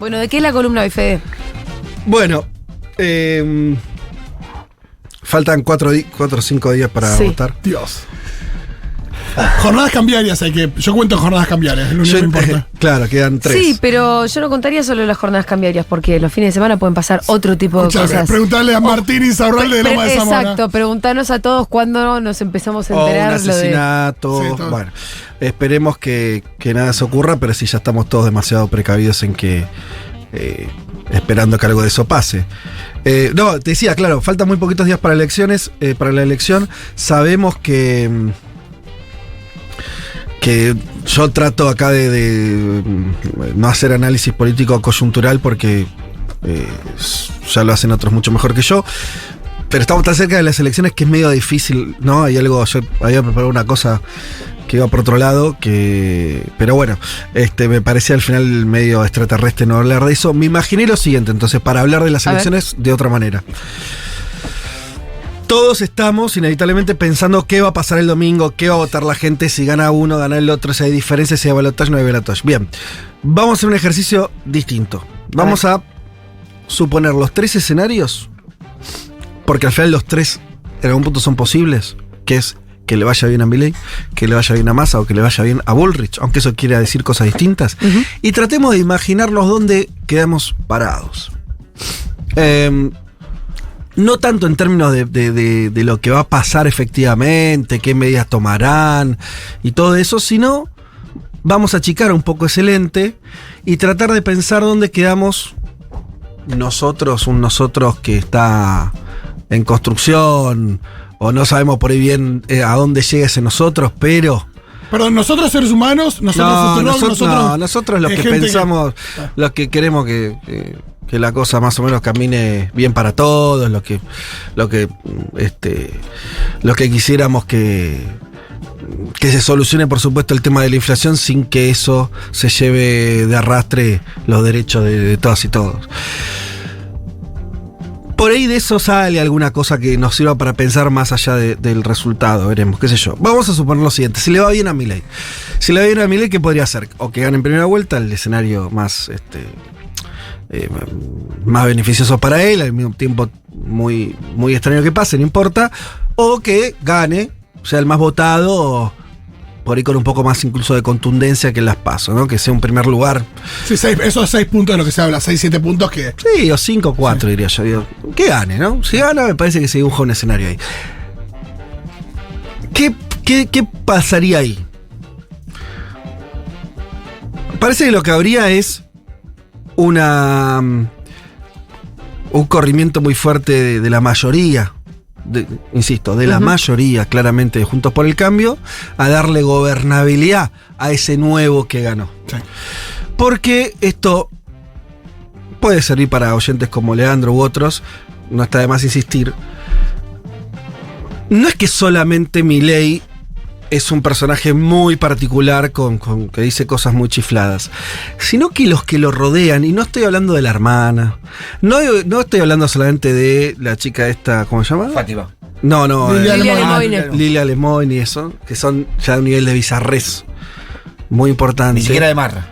Bueno, ¿de qué es la columna hoy, Fede? Bueno, faltan 4 o 5 días para votar. Dios. Jornadas cambiarias yo cuento jornadas cambiarias, es lo único que me importa. Claro, quedan 3. Sí, pero yo no contaría solo las jornadas cambiarias, porque los fines de semana pueden pasar otro tipo de cosas. Preguntarle a Martín Insaurralde de Loma de Zamora. Exacto, preguntarnos a todos cuándo nos empezamos a enterar. Un asesinato. Sí, bueno, esperemos que nada se ocurra, pero sí ya estamos todos demasiado precavidos en que esperando que algo de eso pase. No, te decía, claro, faltan muy poquitos días para elecciones, para la elección. Sabemos que yo trato acá de no hacer análisis político coyuntural porque ya lo hacen otros mucho mejor que yo. Pero estamos tan cerca de las elecciones que es medio difícil, ¿no? Hay algo, yo había preparado una cosa que iba por otro lado, pero bueno, me parecía al final medio extraterrestre no hablar de eso. Me imaginé lo siguiente, entonces, para hablar de las elecciones de otra manera. Todos estamos inevitablemente pensando qué va a pasar el domingo, qué va a votar la gente, si gana uno, gana el otro, si hay diferencias, si hay balotaje, no hay balotaje. Bien, vamos a hacer un ejercicio distinto. Vamos a suponer los 3 escenarios, porque al final los 3 en algún punto son posibles, que es que le vaya bien a Milei, que le vaya bien a Massa o que le vaya bien a Bullrich, aunque eso quiera decir cosas distintas. Y tratemos de imaginarnos dónde quedamos parados. No tanto en términos de lo que va a pasar efectivamente, qué medidas tomarán y todo eso, sino vamos a achicar un poco ese lente y tratar de pensar dónde quedamos nosotros, un nosotros que está en construcción o no sabemos por ahí bien a dónde llega ese nosotros, pero... Perdón, nosotros seres humanos, nosotros los que pensamos, los que queremos que la cosa más o menos camine bien para todos, lo que quisiéramos que se solucione, por supuesto, el tema de la inflación sin que eso se lleve de arrastre los derechos de todas y todos. Por ahí de eso sale alguna cosa que nos sirva para pensar más allá del resultado, veremos, qué sé yo. Vamos a suponer lo siguiente, si le va bien a Milei. Si le va bien a Milei, ¿qué podría hacer? O que gane en primera vuelta, el escenario más beneficioso para él, al mismo tiempo muy, muy extraño que pase, no importa. O que gane, sea el más votado, por ahí con un poco más incluso de contundencia que en las PASO, ¿no? Que sea un primer lugar. Sí, esos 6 puntos de lo que se habla, 6, 7 puntos que... Sí, o 5 o 4 diría yo. Digo, que gane, ¿no? Si gana, me parece que se dibuja un escenario ahí. ¿Qué pasaría ahí? Parece que lo que habría es un corrimiento muy fuerte de la mayoría. Insisto, de la mayoría claramente de Juntos por el Cambio, a darle gobernabilidad a ese nuevo que ganó. Sí. Porque esto puede servir para oyentes como Leandro u otros, no está de más insistir. No es que solamente Milei es un personaje muy particular con que dice cosas muy chifladas, sino que los que lo rodean, y no estoy hablando de la hermana, no estoy hablando solamente de la chica esta, ¿cómo se llama? Fátima. No, Lilia Lemoyne y eso, que son ya de un nivel de bizarrés muy importante. Ni siquiera de Marra.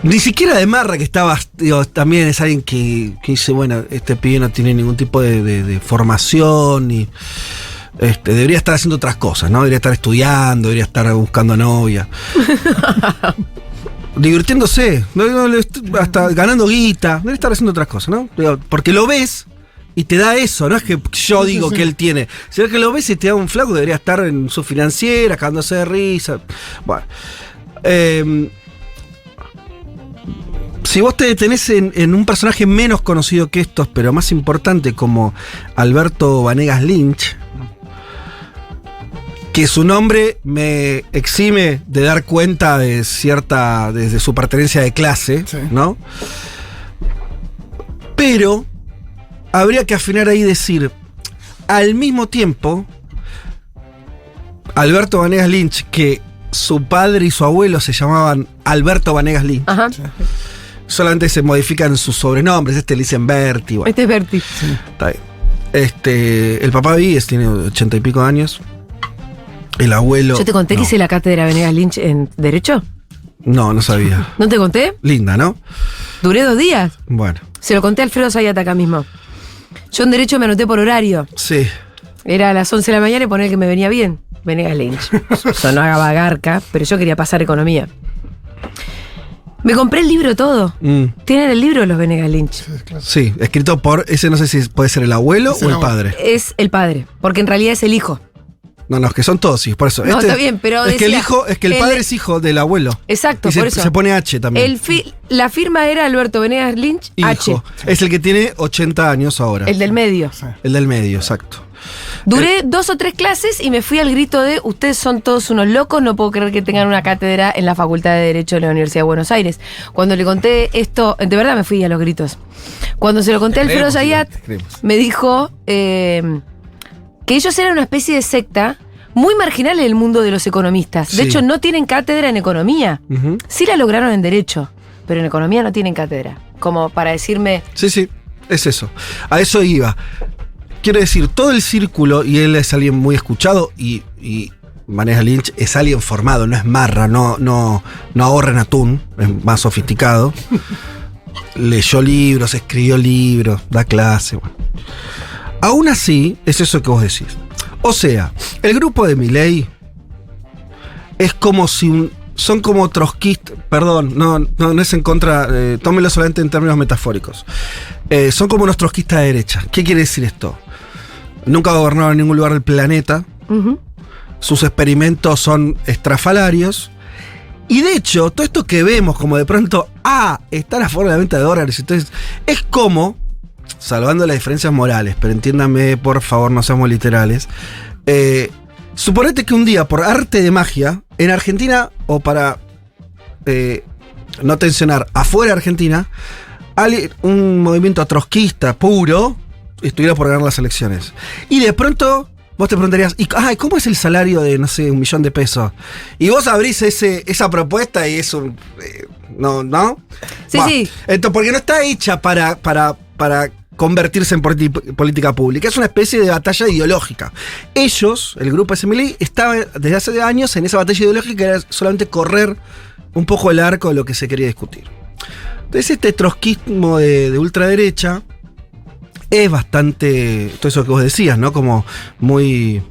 Ni siquiera de Marra, que estaba, digo, también es alguien que dice, bueno, este pibe no tiene ningún tipo de formación y debería estar haciendo otras cosas, ¿no? Debería estar estudiando, debería estar buscando novia. Divirtiéndose, hasta ganando guita, debería estar haciendo otras cosas, ¿no? Porque lo ves y te da eso, no es que yo digo que él tiene, sino que lo ves y te da un flaco, debería estar en su financiera, cagándose de risa. Bueno. Si vos te detenés en un personaje menos conocido que estos, pero más importante, como Alberto Vanegas Lynch, que su nombre me exime de dar cuenta de desde su pertenencia de clase, sí, ¿no? Pero habría que afinar ahí y decir, al mismo tiempo, Alberto Vanegas Lynch, que su padre y su abuelo se llamaban Alberto Vanegas Lynch. Ajá. Sí. Solamente se modifican sus sobrenombres. Le dicen Berti. Bueno. Este es Berti. Sí. Está bien. El papá tiene 80 y pico de años. El abuelo. ¿Yo te conté que hice la cátedra Vanegas Lynch en Derecho? No, no sabía. ¿No te conté? Linda, ¿no? Duré 2 días. Bueno, Se lo conté a Alfredo Zayat acá mismo. Yo en Derecho me anoté por horario. sí. Era a las 11 de la mañana y poner que me venía bien. Venegas Lynch. Sonó a bagarca, pero yo quería pasar economía. Me compré el libro todo. ¿Tienen el libro los Venegas Lynch? Sí, escrito por, ese no sé si puede ser el abuelo Es o el el padre. Es el padre, porque en realidad es el hijo. No, es que son todos hijos, por eso. No, está bien, pero es que el decía, hijo, es que el padre es hijo del abuelo. Exacto, Y por eso. se pone H también. La firma era Alberto Venegas Lynch, Hijo. H. Es el que tiene 80 años ahora. El del medio. Sí. El del medio, exacto. Duré 2 o 3 clases y me fui al grito de ustedes son todos unos locos, no puedo creer que tengan una cátedra en la Facultad de Derecho de la Universidad de Buenos Aires. Cuando le conté esto, de verdad me fui a los gritos. Cuando se lo conté a Alfredo Zayat, me dijo que ellos eran una especie de secta muy marginal en el mundo de los economistas. De Sí. hecho, no tienen cátedra en economía. Ujú. Sí la lograron en Derecho, pero en economía no tienen cátedra. Como para decirme, Sí, es eso. A eso iba. Quiero decir, todo el círculo, y él es alguien muy escuchado, y Venegas Lynch es alguien formado, no es marra, no ahorra en atún, es más sofisticado. Leyó libros, escribió libros, da clase. Bueno. Aún así, es eso que vos decís. O sea, el grupo de Milei es como si son como trotskistas, perdón, no es en contra, tómelo solamente en términos metafóricos. Son como unos trotskistas de derecha. ¿Qué quiere decir esto? Nunca gobernaron en ningún lugar del planeta. Sus experimentos son estrafalarios. Y de hecho, todo esto que vemos como de pronto, está la forma de venta de dólares. Entonces, es como, salvando las diferencias morales, pero entiéndanme, por favor, no seamos literales. Suponete que un día, por arte de magia, en Argentina, o para no tensionar, afuera de Argentina, un movimiento trotskista puro estuviera por ganar las elecciones. Y de pronto vos te preguntarías, ¿cómo es el salario de, no sé, $1.000.000 de pesos? Y vos abrís esa propuesta y es un... ¿no? Sí, sí. Entonces, porque no está hecha para convertirse en política pública. Es una especie de batalla ideológica. Ellos, el grupo SMLI, estaba desde hace años en esa batalla ideológica que era solamente correr un poco el arco de lo que se quería discutir. Entonces este trotskismo de ultraderecha es bastante, todo eso que vos decías, ¿no? Como muy...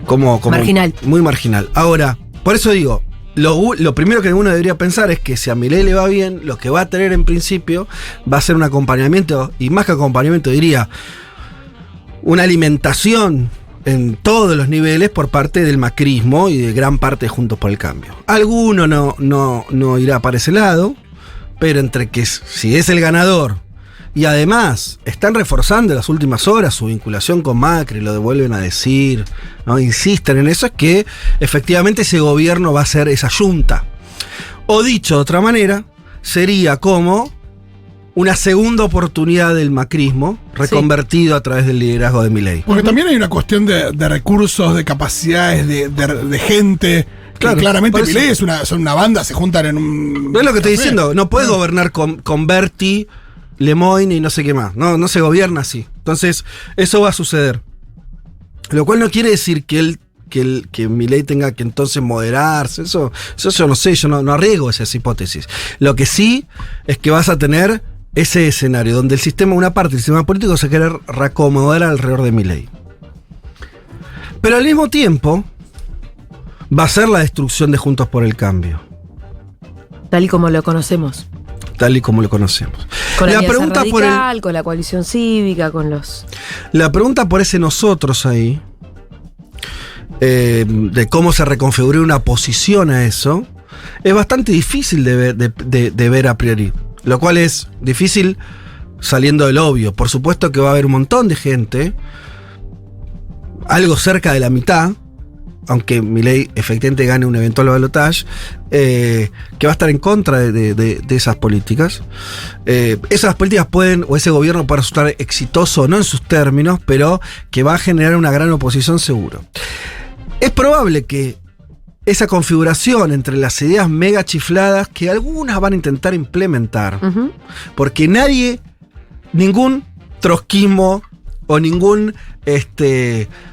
como marginal. Muy marginal. Ahora, por eso digo, lo primero que uno debería pensar es que si a Milei le va bien, lo que va a tener en principio va a ser un acompañamiento, y más que acompañamiento diría, una alimentación en todos los niveles por parte del macrismo y de gran parte de Juntos por el Cambio. Alguno no irá para ese lado, pero entre que si es el ganador y además están reforzando en las últimas horas su vinculación con Macri, lo vuelven a decir, ¿no? Insisten en eso, es que efectivamente ese gobierno va a ser esa yunta. O dicho de otra manera, sería como una segunda oportunidad del macrismo reconvertido a través del liderazgo de Milei. Porque también hay una cuestión de recursos, de capacidades, de gente. Claro, claramente por eso- Milei son una banda, se juntan en un... No es lo que estoy café. diciendo, no puedes gobernar con Berti, Lemoyne y no sé qué más. No se gobierna así. Entonces, eso va a suceder. Lo cual no quiere decir que Milei tenga que entonces moderarse. Eso yo no sé, yo no arriesgo esas hipótesis. Lo que sí es que vas a tener ese escenario donde el sistema, una parte del sistema político se quiere reacomodar alrededor de Milei. Pero al mismo tiempo va a ser la destrucción de Juntos por el Cambio, tal y como lo conocemos. tal y como lo conocemos. Con la La Alianza pregunta Radical, con la coalición cívica, con los... La pregunta por ese nosotros ahí, de cómo se reconfigura una posición a eso, es bastante difícil de ver a priori. Lo cual es difícil saliendo del obvio. Por supuesto que va a haber un montón de gente, algo cerca de la mitad, aunque Milei efectivamente gane un eventual balotaje, que va a estar en contra de esas políticas. Esas políticas pueden, o ese gobierno puede resultar exitoso o no en sus términos, pero que va a generar una gran oposición seguro. Es probable que esa configuración entre las ideas mega chifladas, que algunas van a intentar implementar, porque ningún trotskismo o ningún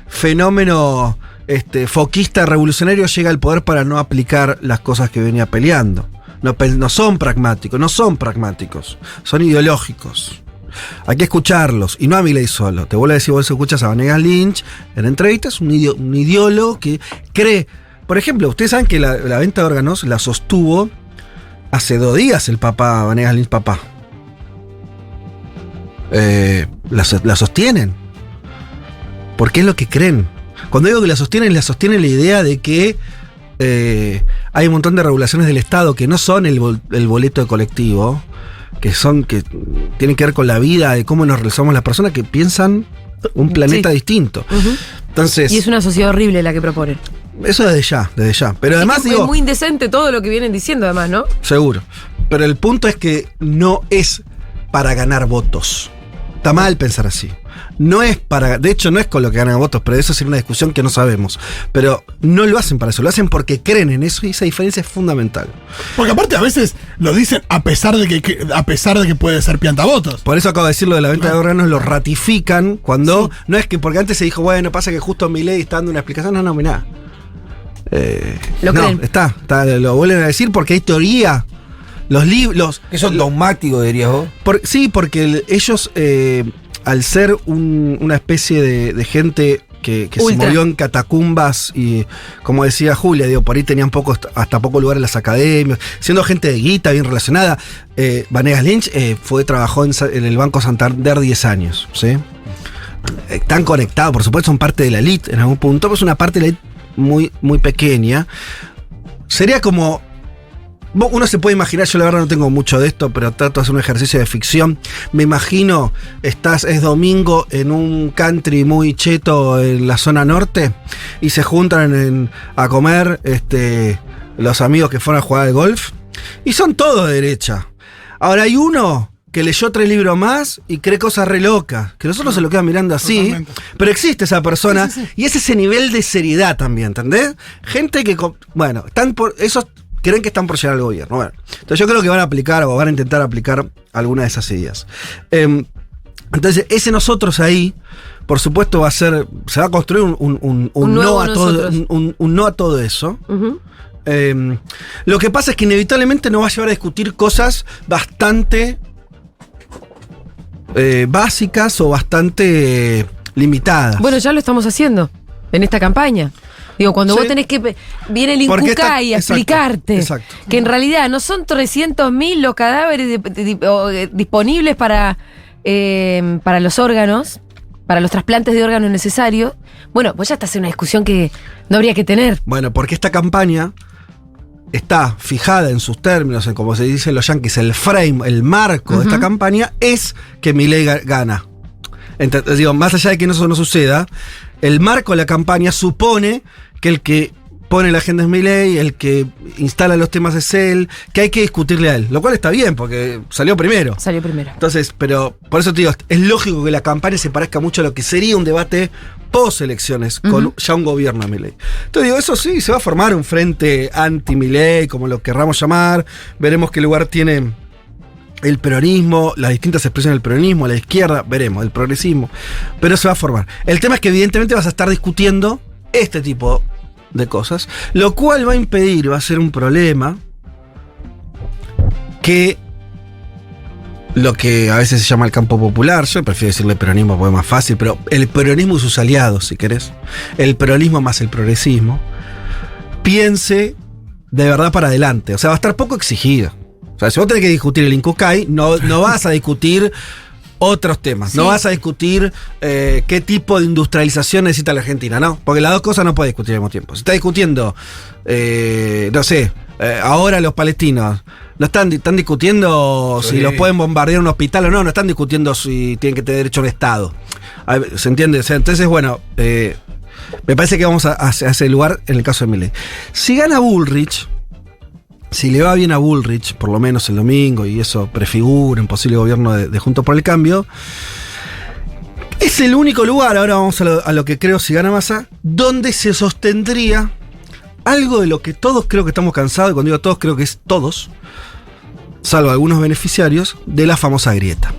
fenómeno foquista revolucionario llega al poder para no aplicar las cosas que venía peleando. No son pragmáticos, son ideológicos. Hay que escucharlos, y no a Milei solo. Te vuelvo a decir, vos escuchas a Vanegas Lynch en entrevistas, un ideólogo que cree. Por ejemplo, ustedes saben que la venta de órganos la sostuvo hace 2 días el papá, Vanegas Lynch papá. La sostienen. Porque es lo que creen. Cuando digo que la sostienen la idea de que hay un montón de regulaciones del Estado que no son el boleto de colectivo, que tienen que ver con la vida, de cómo nos relacionamos las personas que piensan un planeta distinto. Uh-huh. Entonces, y es una sociedad horrible la que proponen. Eso desde ya. Pero además es muy indecente todo lo que vienen diciendo, además, ¿no? Seguro. Pero el punto es que no es para ganar votos. Está mal pensar así. De hecho, no es con lo que ganan votos, pero eso sería una discusión que no sabemos. Pero no lo hacen para eso, lo hacen porque creen en eso y esa diferencia es fundamental. Porque aparte a veces lo dicen a pesar de que puede ser piantavotos. Por eso acabo de decir lo de la venta de órganos, lo ratifican cuando. Sí. No es que porque antes se dijo, bueno, pasa que justo Milei está dando una explicación. No, mirá. Creen. Lo vuelven a decir porque hay teoría. Los libros. Que son dogmáticos, dirías vos. Sí, porque ellos, al ser una especie de gente que se movió en catacumbas y, como decía Julia, por ahí tenían hasta poco lugar en las academias, siendo gente de guita, bien relacionada. Vanegas Lynch trabajó en el Banco Santander 10 años, ¿sí? Están conectados, por supuesto, son parte de la elite en algún punto, pero es una parte de la elite muy, muy pequeña. Sería como. Uno se puede imaginar, yo la verdad no tengo mucho de esto, pero trato de hacer un ejercicio de ficción. Me imagino, es domingo en un country muy cheto en la zona norte y se juntan a comer los amigos que fueron a jugar al golf y son todos de derecha. Ahora hay uno que leyó 3 libros más y cree cosas re locas, que nosotros se lo quedan mirando así. Totalmente. Pero existe esa persona, sí. Y es ese nivel de seriedad también, ¿entendés? Gente que, bueno, están por esos. Creen que están por llegar al gobierno. Bueno, entonces yo creo que van a aplicar o van a intentar aplicar alguna de esas ideas. Entonces, ese nosotros ahí, por supuesto, se va a construir un no a todo, un no a todo eso. Uh-huh. Lo que pasa es que inevitablemente nos va a llevar a discutir cosas bastante básicas o bastante limitadas. Bueno, ya lo estamos haciendo en esta campaña. Digo, cuando vos tenés que. Viene el Incucay a explicarte que en realidad no son 300.000 los cadáveres disponibles para los órganos, para los trasplantes de órganos necesarios. Bueno, pues ya estás en una discusión que no habría que tener. Bueno, porque esta campaña está fijada en sus términos, en como se dice en los yanquis, el frame, el marco de esta campaña es que Milei gana. Entonces, digo, más allá de que eso no suceda, el marco de la campaña supone que el que pone la agenda es Milei, el que instala los temas es él, que hay que discutirle a él, lo cual está bien, porque salió primero. Entonces, pero por eso te digo, es lógico que la campaña se parezca mucho a lo que sería un debate post-elecciones, con ya un gobierno de Milei. Entonces digo, eso sí, se va a formar un frente anti-Milei, como lo querramos llamar, veremos qué lugar tiene el peronismo, las distintas expresiones del peronismo, la izquierda, veremos, el progresismo, pero se va a formar. El tema es que evidentemente vas a estar discutiendo este tipo de cosas, lo cual va a impedir, va a ser un problema, que lo que a veces se llama el campo popular, yo prefiero decirle peronismo porque es más fácil, pero el peronismo y sus aliados, si querés, el peronismo más el progresismo, piense de verdad para adelante, o sea, va a estar poco exigido. O sea, si vos tenés que discutir el Incucay, no vas a discutir otros temas. Sí. No vas a discutir qué tipo de industrialización necesita la Argentina, ¿no? Porque las dos cosas no puedes discutir al mismo tiempo. Si estás discutiendo, no sé, ahora los palestinos, no están discutiendo si los pueden bombardear un hospital o no, no están discutiendo si tienen que tener derecho a un Estado. ¿Se entiende? O sea, entonces, bueno, me parece que vamos a ese lugar en el caso de Milei. Si gana Bullrich, si le va bien a Bullrich, por lo menos el domingo, y eso prefigura un posible gobierno de Juntos por el Cambio, es el único lugar, ahora vamos a lo que creo si gana Massa, donde se sostendría algo de lo que todos creo que estamos cansados, y cuando digo todos creo que es todos, salvo algunos beneficiarios, de la famosa grieta.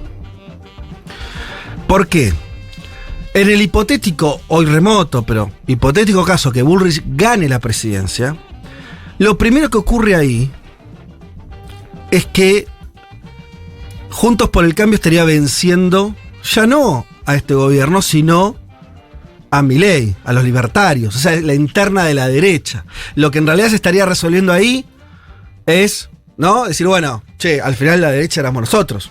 ¿Por qué? En el hipotético, hoy remoto, pero hipotético caso que Bullrich gane la presidencia, lo primero que ocurre ahí es que Juntos por el Cambio estaría venciendo ya no a este gobierno, sino a Milei, a los libertarios, o sea, la interna de la derecha. Lo que en realidad se estaría resolviendo ahí es, ¿no? Decir, bueno, che, al final la derecha éramos nosotros.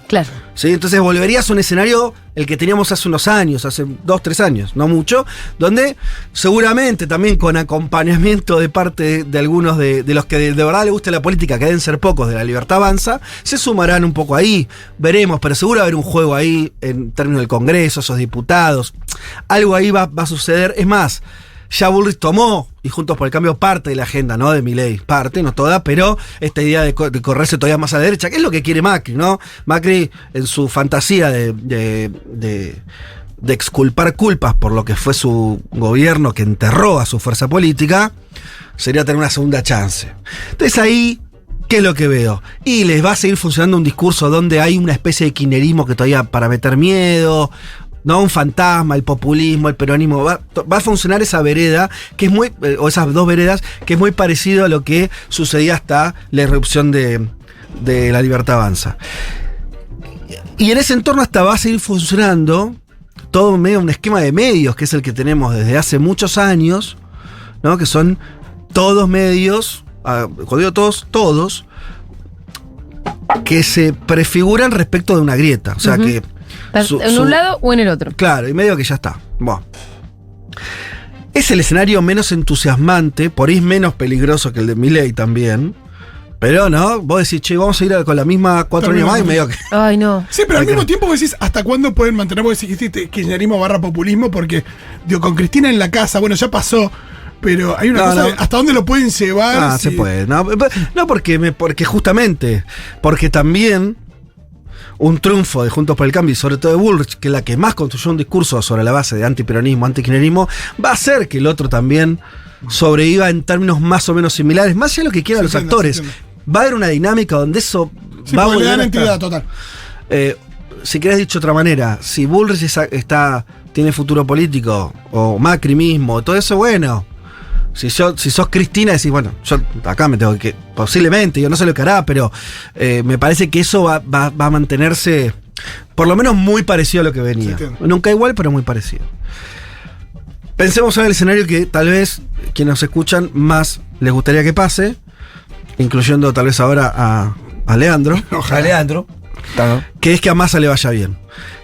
Claro. ¿Sí? Entonces volverías a un escenario el que teníamos hace unos años, hace 2, 3 años, no mucho, donde seguramente también con acompañamiento de parte de algunos de los que de verdad les guste la política, que deben ser pocos de La Libertad Avanza, se sumarán un poco ahí, veremos, pero seguro va a haber un juego ahí en términos del Congreso, esos diputados, algo ahí va a suceder. Es más, ya Bullrich tomó, y Juntos por el Cambio, parte de la agenda, ¿no? De Milei, parte, no toda, pero esta idea de correrse todavía más a la derecha, que es lo que quiere Macri, ¿no? Macri, en su fantasía de exculpar culpas por lo que fue su gobierno que enterró a su fuerza política, sería tener una segunda chance. Entonces ahí, ¿qué es lo que veo? Y les va a seguir funcionando un discurso donde hay una especie de kirchnerismo que todavía para meter miedo, ¿no? Un fantasma, el populismo, el peronismo. Va a funcionar esa vereda, que es muy, o esas dos veredas, que es muy parecido a lo que sucedía hasta la irrupción de La Libertad Avanza. Y en ese entorno hasta va a seguir funcionando todo medio un esquema de medios, que es el que tenemos desde hace muchos años, ¿no? Que son todos medios, cuando digo todos, que se prefiguran respecto de una grieta. O sea que ¿en un lado o en el otro? Claro, y medio que ya está. Bueno. Es el escenario menos entusiasmante, por ahí es menos peligroso que el de Milei también. Pero no, vos decís, che, vamos a ir con la misma 4 años más y medio que. Ay, no. Sí, pero al mismo tiempo vos decís, ¿hasta cuándo pueden mantener? Vos decís, kirchnerismo / populismo, porque, digo, con Cristina en la casa, bueno, ya pasó. Pero hay una cosa, ¿hasta dónde lo pueden llevar? Ah, se puede. No, porque justamente, porque también un triunfo de Juntos por el Cambio y sobre todo de Bullrich, que es la que más construyó un discurso sobre la base de antiperonismo, antikirchnerismo, va a hacer que el otro también sobreviva en términos más o menos similares, más allá de lo que quieran los actores. Va a haber una dinámica donde eso va a volver a entidad total. Si querés dicho de otra manera, si Bullrich tiene futuro político, o Macri mismo, todo eso, bueno. Si sos Cristina, decís, bueno, yo acá me tengo que. Posiblemente, yo no sé lo que hará, pero me parece que eso va a mantenerse por lo menos muy parecido a lo que venía. Nunca igual, pero muy parecido. Pensemos en el escenario que tal vez quienes nos escuchan más les gustaría que pase, incluyendo tal vez ahora a Leandro. A Leandro. Que es que a Massa le vaya bien.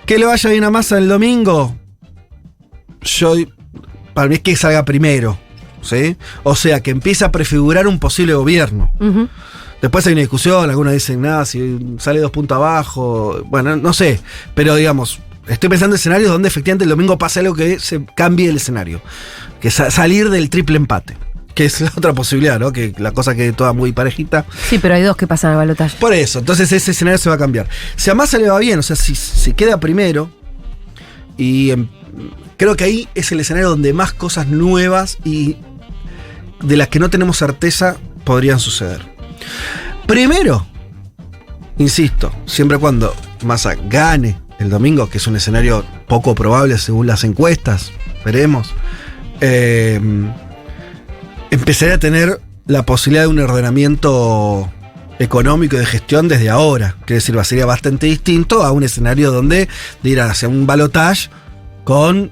Que le vaya bien a Massa el domingo, para mí es que salga primero. ¿Sí? O sea, que empieza a prefigurar un posible gobierno. Uh-huh. Después hay una discusión, algunos dicen, nada, si sale 2 puntos abajo, bueno, no sé, pero digamos, estoy pensando en escenarios donde efectivamente el domingo pasa algo que se cambie el escenario, que salir del triple empate, que es la otra posibilidad, ¿no? Que la cosa quede toda muy parejita. Sí, pero hay 2 que pasan al balotaje. Por eso, entonces ese escenario se va a cambiar. Si a Massa le va bien, o sea, si queda primero, y creo que ahí es el escenario donde más cosas nuevas y de las que no tenemos certeza podrían suceder. Primero, insisto, siempre cuando Massa gane el domingo, que es un escenario poco probable según las encuestas, veremos, empezaré a tener la posibilidad de un ordenamiento económico y de gestión desde ahora. Quiere decir, sería bastante distinto a un escenario donde de ir hacia un balotaje con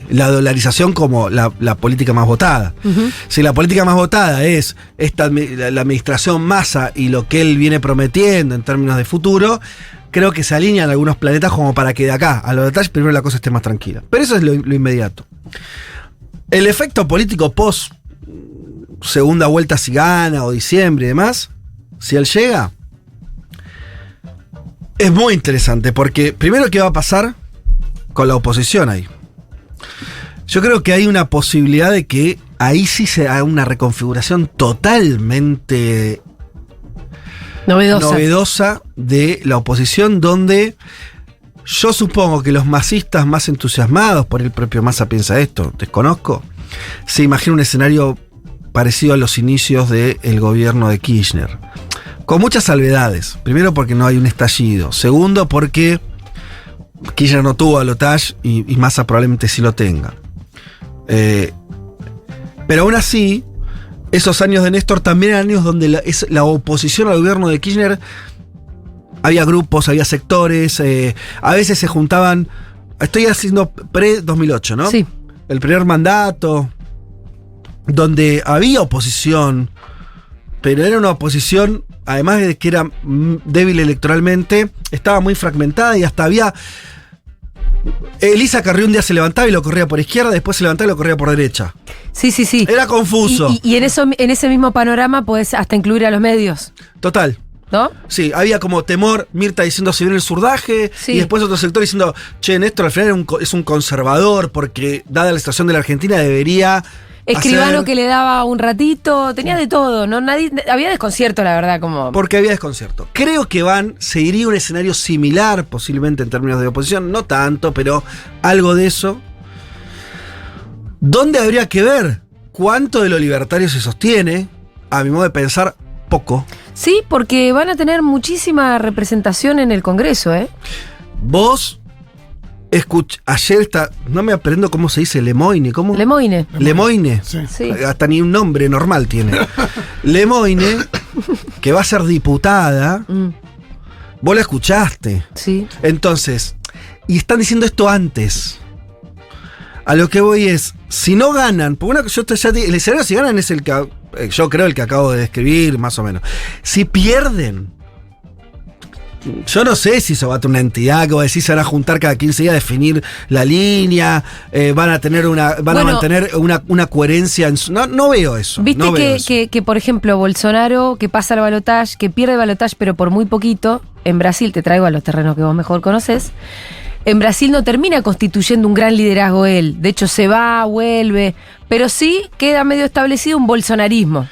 la dolarización como la política más votada. Uh-huh. Si la política más votada es la administración Massa y lo que él viene prometiendo en términos de futuro, creo que se alinean algunos planetas como para que de acá a los detalles primero la cosa esté más tranquila. Pero eso es lo inmediato. El efecto político post segunda vuelta, si gana, o diciembre y demás, si él llega, es muy interesante, porque primero, ¿qué va a pasar con la oposición ahí? Yo creo que hay una posibilidad de que ahí sí se haga una reconfiguración totalmente novedosa de la oposición, donde yo supongo que los masistas más entusiasmados, por el propio Massa piensa esto, desconozco, se imagina un escenario parecido a los inicios del gobierno de Kirchner, con muchas salvedades. Primero, porque no hay un estallido. Segundo, porque Kirchner no tuvo balotaje y Massa probablemente sí lo tenga. Pero aún así, esos años de Néstor también eran años donde la oposición al gobierno de Kirchner, había grupos, había sectores, a veces se juntaban. Estoy haciendo pre-2008, ¿no? Sí. El primer mandato, donde había oposición, pero era una oposición, además de que era débil electoralmente, estaba muy fragmentada y hasta había... Elisa Carrió un día se levantaba y lo corría por izquierda, después se levantaba y lo corría por derecha. Sí. Era confuso. Y en ese mismo panorama podés hasta incluir a los medios, Total. ¿no? Sí, había como temor, Mirta diciendo si viene el surdaje, Sí. y después otro sector diciendo, che, Néstor al final es un conservador, porque dada la situación de la Argentina debería... Escribano hacer... que le daba un ratito, tenía de todo, ¿no? Había desconcierto, la verdad, como... Porque había desconcierto. Creo que seguiría un escenario similar, posiblemente en términos de oposición, no tanto, pero algo de eso. ¿Dónde habría que ver cuánto de lo libertario se sostiene? A mi modo de pensar, poco. Sí, porque van a tener muchísima representación en el Congreso, ¿eh? Vos, ayer no me aprendo cómo se dice, Lemoine, ¿cómo? Lemoine. Lemoine. Sí. Sí. Hasta ni un nombre normal tiene. Lemoine, que va a ser diputada, vos la escuchaste. Sí. Entonces, y están diciendo esto antes. A lo que voy es, si no ganan, porque el escenario si ganan es el que yo creo el que acabo de describir, más o menos. Si pierden, yo no sé si eso va a tener una entidad que va a decir se van a juntar cada 15 días a definir la línea, van a mantener una coherencia en no veo eso. Viste no veo que, por ejemplo, Bolsonaro, que pasa al balotaje, que pierde el balotaje, pero por muy poquito, en Brasil, te traigo a los terrenos que vos mejor conocés, en Brasil no termina constituyendo un gran liderazgo él. De hecho, se va, vuelve, pero sí queda medio establecido un bolsonarismo.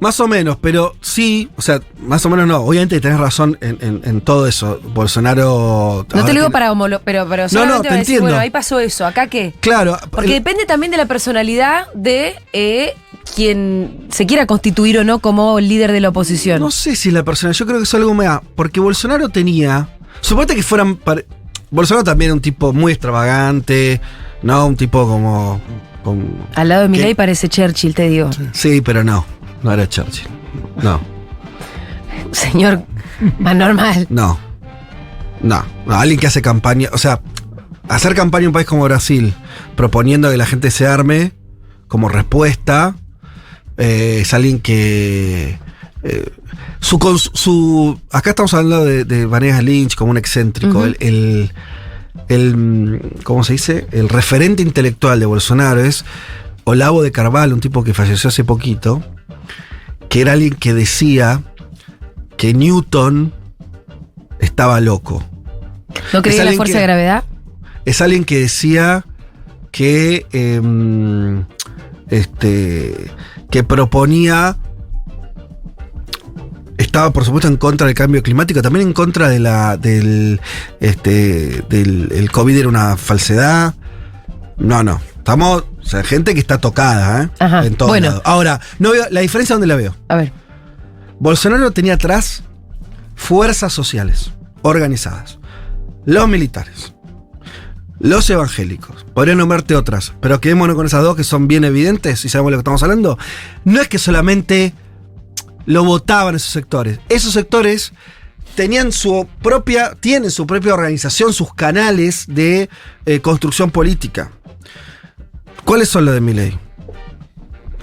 Más o menos, pero sí, o sea, más o menos no. Obviamente tenés razón en todo eso. Bolsonaro... No te lo digo para pero solamente te va a decir, entiendo. bueno, ahí pasó eso, ¿acá qué? Claro. Porque depende también de la personalidad de quien se quiera constituir o no como líder de la oposición. No sé si la persona, yo creo que es algo más. Porque Bolsonaro tenía... Suponete que fueran... Bolsonaro también era un tipo muy extravagante, ¿no? Un tipo como... Al lado de Milei parece Churchill, te digo. Sí, pero no era Churchill. No. Señor más normal. No, alguien que hace campaña, o sea, hacer campaña en un país como Brasil, proponiendo que la gente se arme como respuesta, es alguien que... acá estamos hablando de Vanegas Lynch como un excéntrico. Uh-huh. ¿Cómo se dice? El referente intelectual de Bolsonaro es Olavo de Carvalho, un tipo que falleció hace poquito, que era alguien que decía que Newton estaba loco. ¿No creía en la fuerza de gravedad? Es alguien que decía que que proponía, estaba por supuesto en contra del cambio climático, también en contra del el COVID era una falsedad. No, estamos, o sea, gente que está tocada, ¿eh? Ajá, en todos lados. Ahora, no veo la diferencia, ¿dónde la veo? A ver. Bolsonaro tenía atrás fuerzas sociales organizadas, los militares, los evangélicos, podría nombrarte otras, pero quedémonos con esas dos que son bien evidentes y sabemos de lo que estamos hablando. No es que solamente lo votaban esos sectores tienen su propia organización, sus canales de construcción política. ¿Cuáles son los de Milei?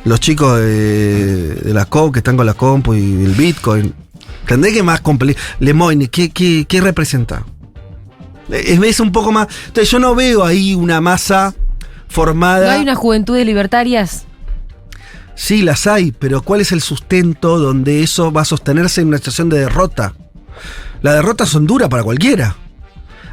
Los chicos de la compu, que están con la compu y el Bitcoin. ¿Entendés que más complejo? Lemoine, ¿qué representa? Es un poco más... Entonces yo no veo ahí una masa formada... ¿No hay una juventud de libertarias? Sí, las hay, pero ¿cuál es el sustento donde eso va a sostenerse en una situación de derrota? Las derrotas son duras para cualquiera.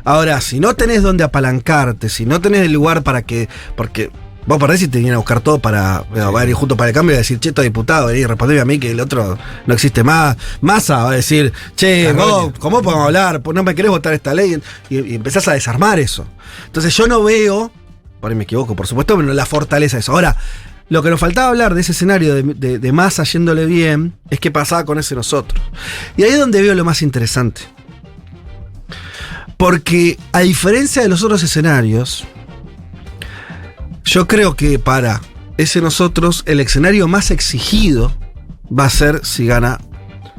Ahora, si no tenés donde apalancarte, si no tenés el lugar para que... Porque vos perdés y te vienen a buscar todo para ir juntos para el cambio y decir, che, estoy diputado, vení, respondeme a mí que el otro no existe más. Massa va a decir, che, vos, ¿cómo podemos hablar? Pues no me querés votar esta ley. Y empezás a desarmar eso. Entonces yo no veo, por ahí me equivoco, por supuesto, pero no la fortaleza de eso. Ahora, lo que nos faltaba hablar de ese escenario de Massa yéndole bien es qué pasaba con ese nosotros. Y ahí es donde veo lo más interesante. Porque a diferencia de los otros escenarios, yo creo que para ese nosotros el escenario más exigido va a ser si gana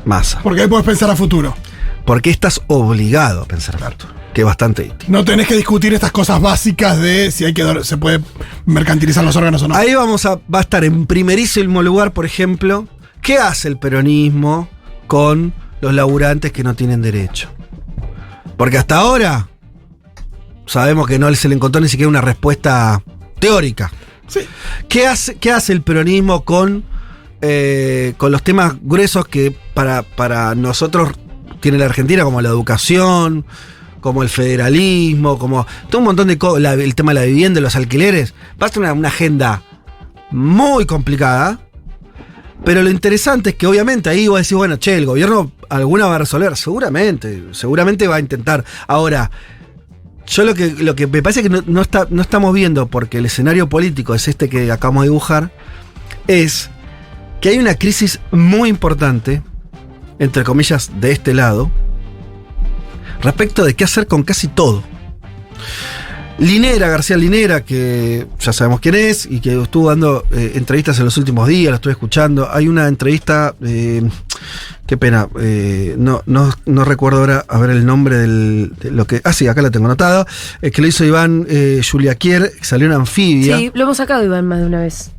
Massa. Porque ahí podés pensar a futuro. Porque estás obligado a pensar en futuro, que es bastante distinto. No tenés que discutir estas cosas básicas de si se puede mercantilizar los órganos o no. Ahí va a estar en primerísimo lugar, por ejemplo, ¿qué hace el peronismo con los laburantes que no tienen derecho? Porque hasta ahora sabemos que no se le encontró ni siquiera una respuesta teórica. Sí. ¿Qué hace el peronismo con los temas gruesos que para nosotros tiene la Argentina, como la educación, como el federalismo, como todo un montón de cosas, el tema de la vivienda, los alquileres? Va a ser una agenda muy complicada, pero lo interesante es que obviamente ahí voy a decir, bueno, el gobierno alguna va a resolver, seguramente va a intentar. Ahora, yo lo que me parece que no estamos viendo, porque el escenario político es este que acabamos de dibujar, es que hay una crisis muy importante, entre comillas, de este lado, respecto de qué hacer con casi todo. García Linera, que ya sabemos quién es y que estuvo dando entrevistas en los últimos días, lo estuve escuchando. Hay una entrevista, qué pena, no recuerdo ahora a ver el nombre de lo que. Sí, acá la tengo anotada, que lo hizo Iván Juliaquier, que salió en Anfibia. Sí, lo hemos sacado, Iván, más de una vez.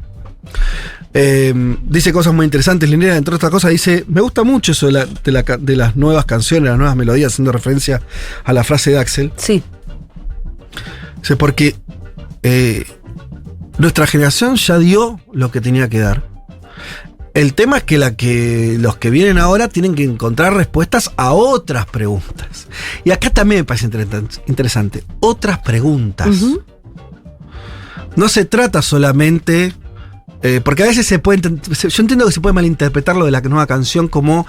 Dice cosas muy interesantes. Linera, entre otras cosas, dice: me gusta mucho eso de las nuevas canciones, las nuevas melodías, haciendo referencia a la frase de Axel. Sí. Dice, porque nuestra generación ya dio lo que tenía que dar. El tema es que los que vienen ahora tienen que encontrar respuestas a otras preguntas. Y acá también me parece interesante. Otras preguntas. Uh-huh. No se trata solamente. Porque a veces yo entiendo que se puede malinterpretar lo de la nueva canción como,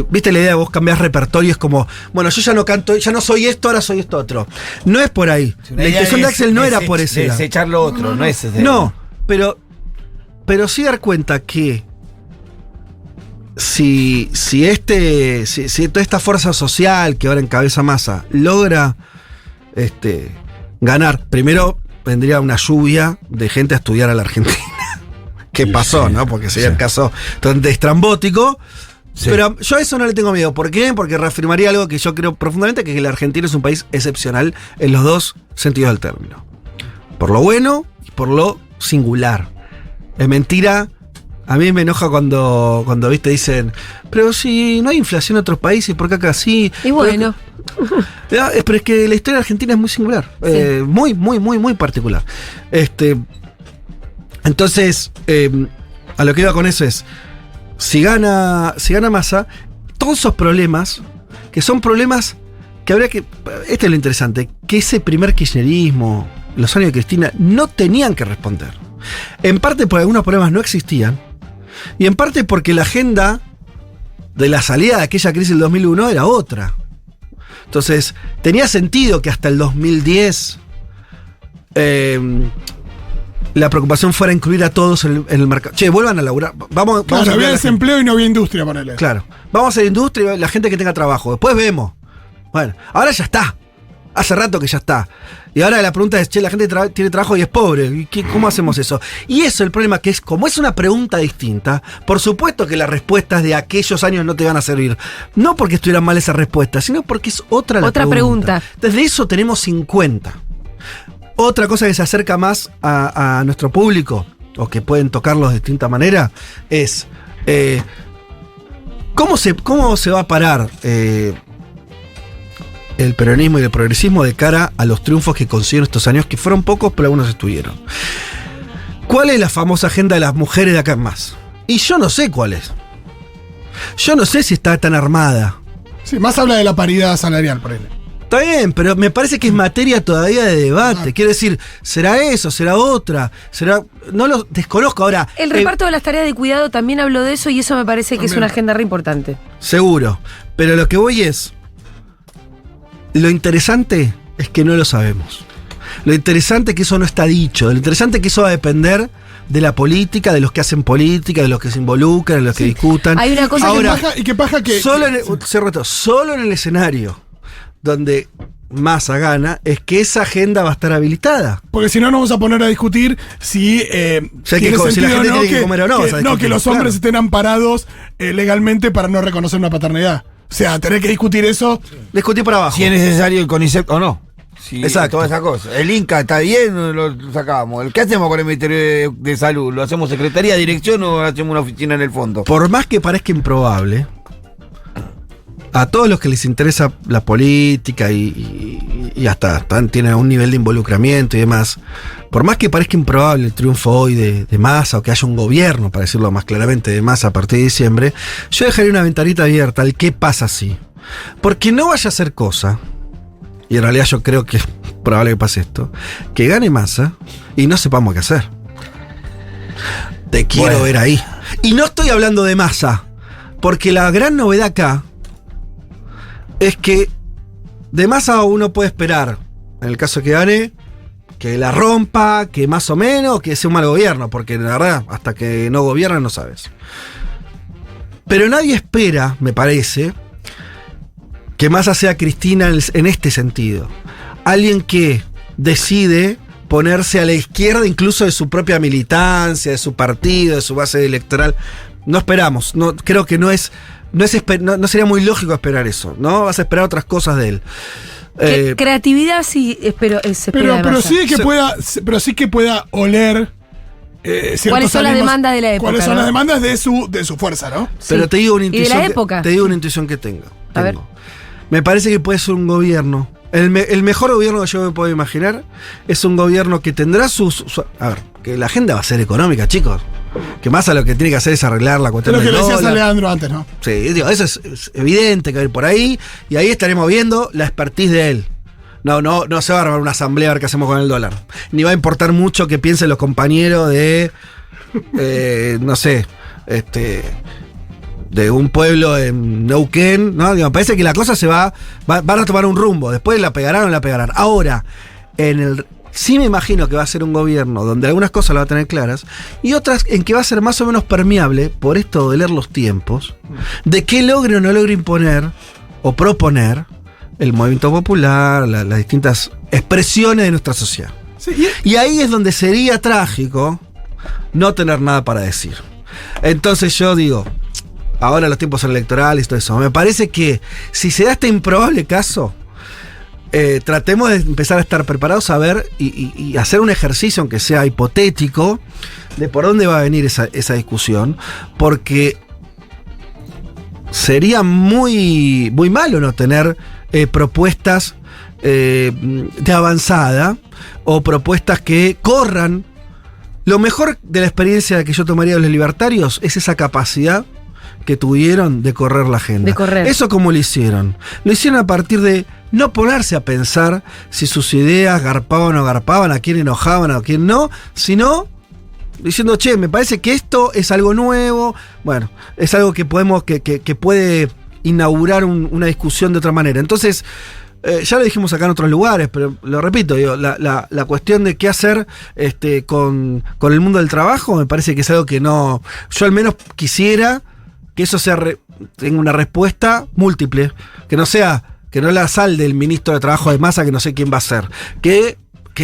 viste la idea de vos cambiás repertorio, es como, bueno, yo ya no canto, ya no soy esto, ahora soy esto otro. No es por ahí. La intención de Axel no era por ese lado. Desechar lo otro, no es ese. No, pero sí dar cuenta que si toda esta fuerza social que ahora encabeza Massa logra ganar, primero vendría una lluvia de gente a estudiar a la Argentina. ¿Qué pasó, no? Porque sería el caso estrambótico. Sí. Pero yo a eso no le tengo miedo. ¿Por qué? Porque reafirmaría algo que yo creo profundamente, que la Argentina es un país excepcional en los dos sentidos del término. Por lo bueno y por lo singular. Es mentira. A mí me enoja cuando viste, dicen, pero si no hay inflación en otros países, ¿por qué acá sí? Y bueno. Pero es que la historia argentina es muy singular. Sí. Muy, muy, muy, muy particular. Entonces, a lo que iba con eso es, si gana Massa, todos esos problemas, que son problemas que habría que, este es lo interesante, que ese primer kirchnerismo, los años de Cristina, no tenían que responder. En parte porque algunos problemas no existían, y en parte porque la agenda de la salida de aquella crisis del 2001 era otra. Entonces, tenía sentido que hasta el 2010... la preocupación fuera incluir a todos en el mercado. Che, vuelvan a laburar. Vamos había desempleo y no había industria, ponele. Claro. Vamos a hacer industria y la gente que tenga trabajo. Después vemos. Bueno, ahora ya está. Hace rato que ya está. Y ahora la pregunta es, che, la gente tiene trabajo y es pobre. ¿Cómo hacemos eso? Y eso, el problema que es, como es una pregunta distinta, por supuesto que las respuestas de aquellos años no te van a servir. No porque estuvieran mal esas respuestas, sino porque es otra pregunta. Desde eso tenemos 50. Otra cosa que se acerca más a nuestro público, o que pueden tocarlos de distinta manera, es ¿cómo se va a parar el peronismo y el progresismo de cara a los triunfos que consiguieron estos años, que fueron pocos, pero algunos estuvieron? ¿Cuál es la famosa agenda de las mujeres de acá en más? Y yo no sé cuál es. Yo no sé si está tan armada. Sí, más habla de la paridad salarial, por ejemplo. Está bien, pero me parece que es materia todavía de debate. Quiero decir, ¿será eso? ¿Será otra? No lo desconozco ahora. El reparto de las tareas de cuidado también habló de eso y eso me parece que es una agenda re importante. Seguro. Pero lo que voy es, lo interesante es que no lo sabemos. Lo interesante es que eso no está dicho. Lo interesante es que eso va a depender de la política, de los que hacen política, de los que se involucran, de los que discutan. Hay una cosa ahora, que paja que... Solo en el escenario donde Massa gana, es que esa agenda va a estar habilitada. Porque si no, nos vamos a poner a discutir si tiene sentido o no que los hombres estén amparados legalmente para no reconocer una paternidad. O sea, tener que discutir eso. Discutir para abajo. Si es necesario el CONICET o no. Sí, exacto. Toda esa cosa. El Inca está bien, lo sacamos. ¿Qué hacemos con el Ministerio de Salud? ¿Lo hacemos secretaría, dirección o hacemos una oficina en el fondo? Por más que parezca improbable, a todos los que les interesa la política y hasta tienen un nivel de involucramiento y demás, por más que parezca improbable el triunfo hoy de Massa o que haya un gobierno, para decirlo más claramente, de Massa a partir de diciembre, yo dejaría una ventanita abierta al qué pasa si. Porque no vaya a ser cosa, y en realidad yo creo que es probable que pase esto, que gane Massa y no sepamos qué hacer. Te quiero ver ahí. Y no estoy hablando de Massa, porque la gran novedad acá es que de Massa uno puede esperar, en el caso que gane, que la rompa, que más o menos, que sea un mal gobierno, porque la verdad, hasta que no gobierna no sabes. Pero nadie espera, me parece, que Massa sea Cristina en este sentido. Alguien que decide ponerse a la izquierda incluso de su propia militancia, de su partido, de su base electoral. No esperamos, creo que no sería muy lógico esperar eso, ¿no? Vas a esperar otras cosas de él. Creatividad sí, pero sí que pueda oler. ¿Cuáles son las demandas de la época? ¿Cuáles son las demandas de su fuerza, no? Pero te digo una intuición. ¿Y de la época? Te digo una intuición que tengo. A ver. Me parece que puede ser un gobierno. El mejor gobierno que yo me puedo imaginar es un gobierno que tendrá a ver, que la agenda va a ser económica, chicos. Que Massa lo que tiene que hacer es arreglar la cuestión del dólar. Lo que le decías a Leandro antes, ¿no? Sí, digo, eso es evidente que va a ir por ahí. Y ahí estaremos viendo la expertise de él. No se va a armar una asamblea a ver qué hacemos con el dólar. Ni va a importar mucho que piensen los compañeros de, no sé, de un pueblo en Neuquén, ¿no? Digo, parece que la cosa van a tomar un rumbo. Después la pegarán o no la pegarán. Ahora, sí me imagino que va a ser un gobierno donde algunas cosas las va a tener claras y otras en que va a ser más o menos permeable, por esto de leer los tiempos, de qué logre o no logre imponer o proponer el movimiento popular, las distintas expresiones de nuestra sociedad. Sí. Y ahí es donde sería trágico no tener nada para decir. Entonces yo digo, ahora los tiempos son electorales y todo eso, me parece que si se da este improbable caso, tratemos de empezar a estar preparados a ver y hacer un ejercicio, aunque sea hipotético, de por dónde va a venir esa discusión, porque sería muy, muy malo no tener propuestas de avanzada o propuestas que corran. Lo mejor de la experiencia que yo tomaría de los libertarios es esa capacidad que tuvieron de correr la agenda. De correr. ¿Eso cómo lo hicieron? Lo hicieron a partir de no ponerse a pensar si sus ideas garpaban o no garpaban, a quién enojaban o a quién no, sino diciendo, che, me parece que esto es algo nuevo, bueno, es algo que puede inaugurar una discusión de otra manera. Entonces, ya lo dijimos acá en otros lugares, pero lo repito, digo, la cuestión de qué hacer con el mundo del trabajo, me parece que es algo que no, yo al menos quisiera que eso tenga una respuesta múltiple, que no la salde el ministro de Trabajo de Massa, que no sé quién va a ser, que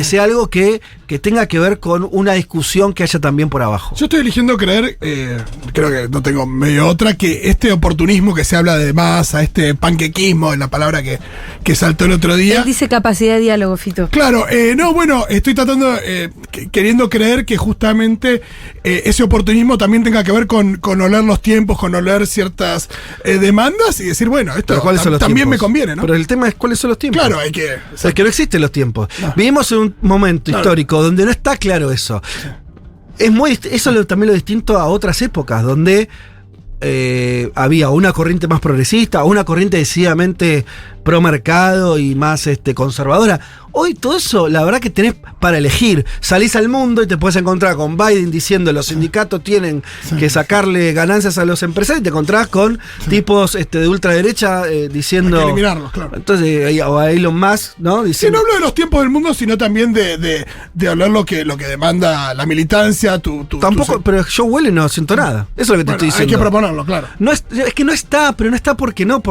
sea algo que tenga que ver con una discusión que haya también por abajo. Yo estoy eligiendo creer, creo que no tengo medio otra, que este oportunismo que se habla de Massa, este panquequismo, la palabra que saltó el otro día. Él dice capacidad de diálogo, Fito. Claro, estoy tratando, queriendo creer que justamente ese oportunismo también tenga que ver con oler los tiempos, con oler ciertas demandas y decir, bueno, esto también me conviene, ¿no? Pero el tema es cuáles son los tiempos. Claro, es que no existen los tiempos. No. Vivimos en un momento histórico donde no está claro eso. Eso también lo distinto a otras épocas, donde había una corriente más progresista, una corriente decididamente pro mercado y más conservadora. Hoy todo eso, la verdad que tenés para elegir. Salís al mundo y te puedes encontrar con Biden diciendo los sindicatos tienen que sacarle ganancias a los empresarios, y te encontrás con tipos de ultraderecha diciendo. Hay que eliminarlos, claro. Entonces, o a Elon Musk, ¿no? Diciendo, no hablo de los tiempos del mundo, sino también de hablar lo que demanda la militancia, Tampoco, pero yo huele no siento nada. Eso es lo que te estoy diciendo. Hay que proponerlo, claro. No es que no está, pero no está porque no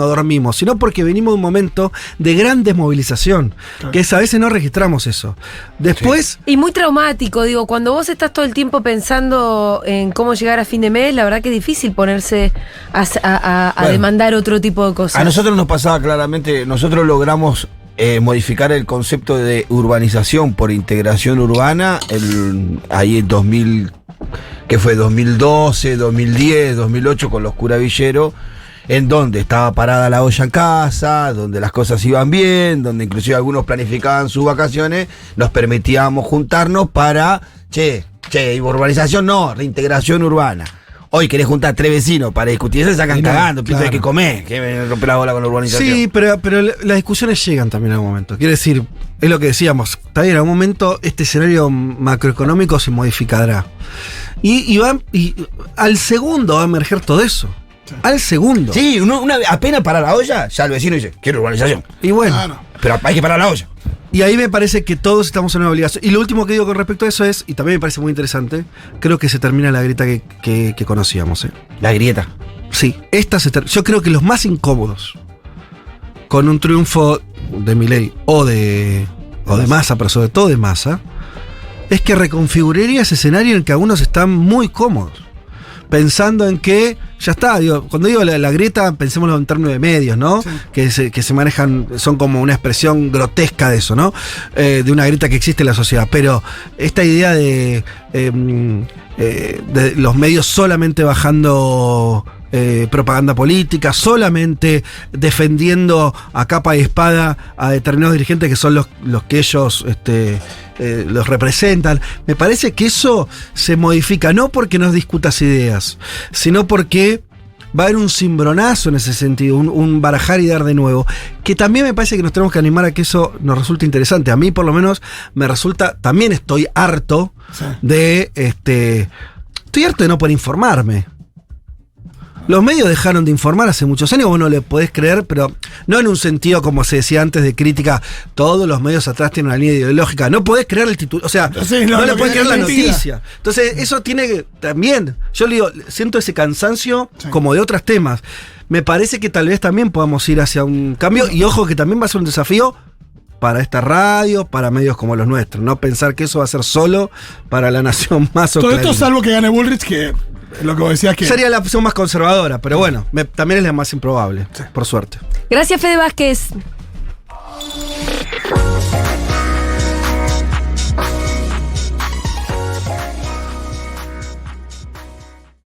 dormimos, sino sino porque venimos de un momento de gran desmovilización, que a veces no registramos eso. Después... Y muy traumático, digo, cuando vos estás todo el tiempo pensando en cómo llegar a fin de mes, la verdad que es difícil ponerse a demandar otro tipo de cosas. A nosotros nos pasaba claramente, nosotros logramos modificar el concepto de urbanización por integración urbana ahí en 2000, que fue 2012, 2010, 2008 con los curavilleros, en donde estaba parada la olla en casa, donde las cosas iban bien, donde inclusive algunos planificaban sus vacaciones, nos permitíamos juntarnos para, urbanización no, reintegración urbana. Hoy querés juntar 3 vecinos para discutir, se sacan cagando, piensan que comer, que me rompe la bola con la urbanización. Sí, pero las discusiones llegan también en algún momento. Quiere decir, es lo que decíamos, está bien, en algún momento este escenario macroeconómico se modificará. Y al segundo va a emerger todo eso. Sí. Al segundo. Sí, apenas para la olla, ya el vecino dice, quiero urbanización. Y bueno. Pero hay que parar la olla. Y ahí me parece que todos estamos en una obligación. Y lo último que digo con respecto a eso es, y también me parece muy interesante, creo que se termina la grieta que conocíamos. La grieta. Sí, yo creo que los más incómodos con un triunfo de Milei o de Massa, pero sobre todo de Massa, es que reconfiguraría ese escenario en el que algunos están muy cómodos. Pensando en que, ya está, cuando digo la grieta, pensémoslo en términos de medios, ¿no? Sí. Que se manejan, son como una expresión grotesca de eso, ¿no? De una grieta que existe en la sociedad. Pero esta idea de los medios solamente bajando propaganda política, solamente defendiendo a capa y espada a determinados dirigentes que son los que ellos los representan. Me parece que eso se modifica, no porque no discutas ideas, sino porque va a haber un cimbronazo en ese sentido, un barajar y dar de nuevo, que también me parece que nos tenemos que animar a que eso nos resulte interesante. A mí por lo menos me resulta, también estoy harto estoy harto de no poder informarme. Los medios dejaron de informar hace muchos años, vos no le podés creer, pero no en un sentido como se decía antes de crítica, todos los medios atrás tienen una línea ideológica, no podés creer el titular, o sea, no le podés creer la noticia. Entonces eso tiene que, también, yo le digo, siento ese cansancio como de otros temas. Me parece que tal vez también podamos ir hacia un cambio, y ojo que también va a ser un desafío para esta radio, para medios como los nuestros, no pensar que eso va a ser solo para la nación más o menos. Todo esto salvo que gane Bullrich, que lo que vos decías que... Sería la opción más conservadora, pero bueno, también es la más improbable, por suerte. Gracias, Fede Vázquez.